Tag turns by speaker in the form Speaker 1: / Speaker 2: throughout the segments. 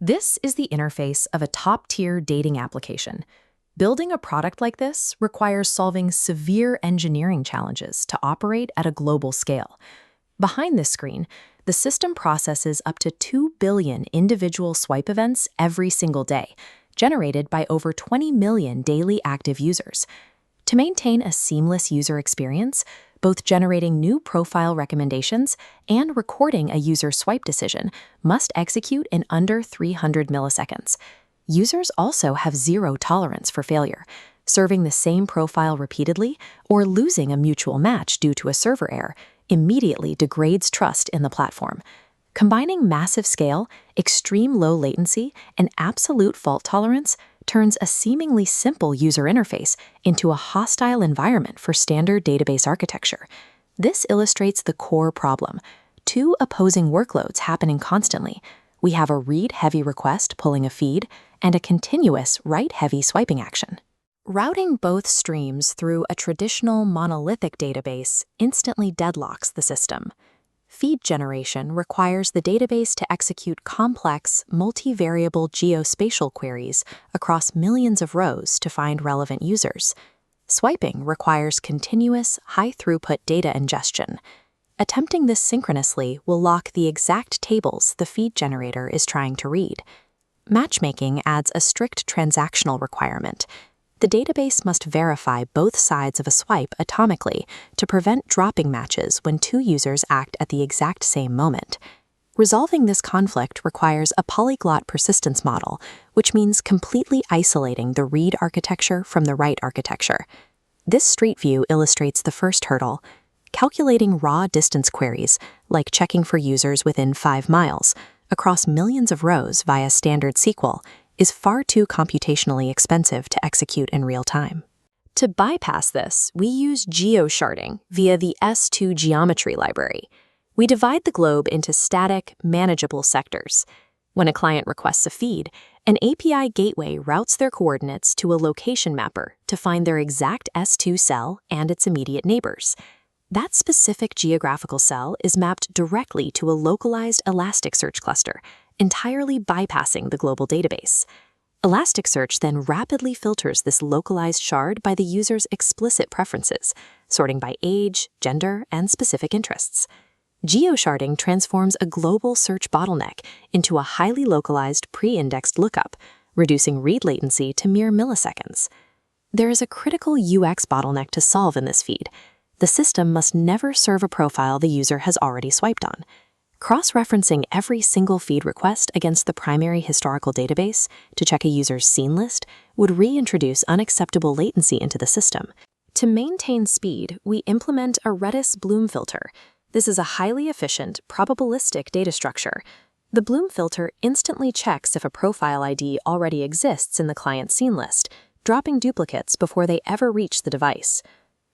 Speaker 1: This is the interface of a top-tier dating application. Building a product like this requires solving severe engineering challenges to operate at a global scale. Behind this screen, the system processes up to 2 billion individual swipe events every single day, generated by over 20 million daily active users. To maintain a seamless user experience, both generating new profile recommendations and recording a user swipe decision must execute in under 300 milliseconds. Users also have zero tolerance for failure. Serving the same profile repeatedly or losing a mutual match due to a server error immediately degrades trust in the platform. Combining massive scale, extreme low latency, and absolute fault tolerance turns a seemingly simple user interface into a hostile environment for standard database architecture. This illustrates the core problem. Two opposing workloads happening constantly. We have a read-heavy request pulling a feed and a continuous write-heavy swiping action. Routing both streams through a traditional monolithic database instantly deadlocks the system. Feed generation requires the database to execute complex, multivariable geospatial queries across millions of rows to find relevant users. Swiping requires continuous, high-throughput data ingestion. Attempting this synchronously will lock the exact tables the feed generator is trying to read. Matchmaking adds a strict transactional requirement. The database must verify both sides of a swipe atomically to prevent dropping matches when two users act at the exact same moment. Resolving this conflict requires a polyglot persistence model, which means completely isolating the read architecture from the write architecture. This street view illustrates the first hurdle. Calculating raw distance queries, like checking for users within 5 miles, across millions of rows via standard SQL, is far too computationally expensive to execute in real time. To bypass this, we use geosharding via the S2 geometry library. We divide the globe into static, manageable sectors. When a client requests a feed, an API gateway routes their coordinates to a location mapper to find their exact S2 cell and its immediate neighbors. That specific geographical cell is mapped directly to a localized Elasticsearch cluster, entirely bypassing the global database. Elasticsearch then rapidly filters this localized shard by the user's explicit preferences, sorting by age, gender, and specific interests. Geosharding transforms a global search bottleneck into a highly localized pre-indexed lookup, reducing read latency to mere milliseconds. There is a critical UX bottleneck to solve in this feed. The system must never serve a profile the user has already swiped on. Cross-referencing every single feed request against the primary historical database to check a user's scene list would reintroduce unacceptable latency into the system. To maintain speed, we implement a Redis Bloom filter. This is a highly efficient, probabilistic data structure. The Bloom filter instantly checks if a profile ID already exists in the client scene list, dropping duplicates before they ever reach the device.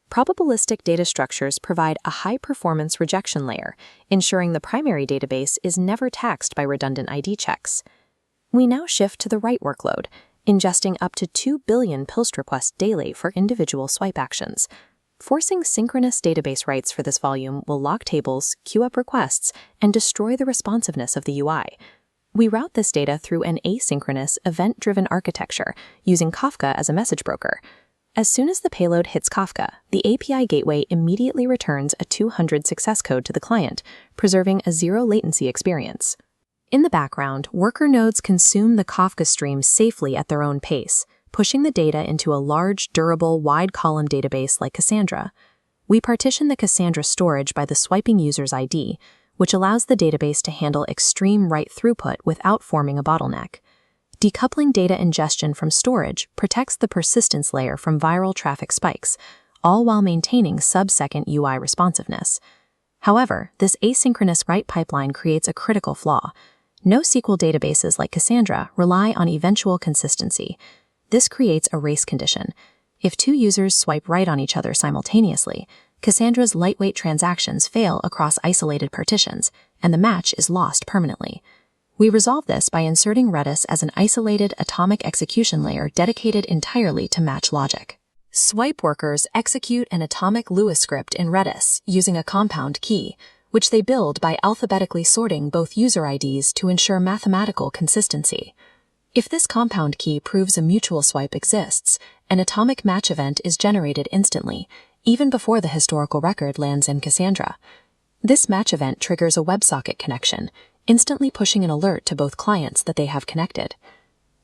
Speaker 1: Probabilistic data structures provide a high-performance rejection layer, ensuring the primary database is never taxed by redundant ID checks. We now shift to the write workload, ingesting up to 2 billion post requests daily for individual swipe actions. Forcing synchronous database writes for this volume will lock tables, queue up requests, and destroy the responsiveness of the UI. We route this data through an asynchronous, event-driven architecture using Kafka as a message broker. As soon as the payload hits Kafka, the API gateway immediately returns a 200 success code to the client, preserving a zero-latency experience. In the background, worker nodes consume the Kafka stream safely at their own pace, pushing the data into a large, durable, wide-column database like Cassandra. We partition the Cassandra storage by the swiping user's ID, which allows the database to handle extreme write throughput without forming a bottleneck. Decoupling data ingestion from storage protects the persistence layer from viral traffic spikes, all while maintaining sub-second UI responsiveness. However, this asynchronous write pipeline creates a critical flaw. NoSQL databases like Cassandra rely on eventual consistency. This creates a race condition. If two users swipe right on each other simultaneously, Cassandra's lightweight transactions fail across isolated partitions, and the match is lost permanently. We resolve this by inserting Redis as an isolated atomic execution layer dedicated entirely to match logic. Swipe workers execute an atomic Lewis script in Redis using a compound key, which they build by alphabetically sorting both user IDs to ensure mathematical consistency. If this compound key proves a mutual swipe exists, an atomic match event is generated instantly, even before the historical record lands in Cassandra. This match event triggers a WebSocket connection, instantly pushing an alert to both clients that they have connected.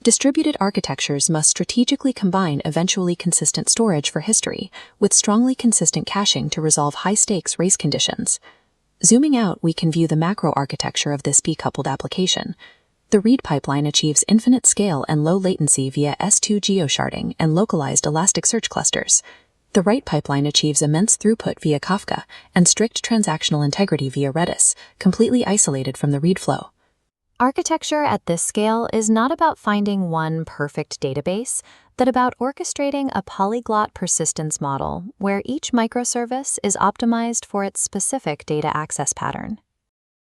Speaker 1: Distributed architectures must strategically combine eventually consistent storage for history with strongly consistent caching to resolve high-stakes race conditions. Zooming out, we can view the macro architecture of this decoupled application. The read pipeline achieves infinite scale and low latency via S2 geosharding and localized Elasticsearch clusters. The write pipeline achieves immense throughput via Kafka and strict transactional integrity via Redis, completely isolated from the read flow. Architecture at this scale is not about finding one perfect database, but about orchestrating a polyglot persistence model where each microservice is optimized for its specific data access pattern.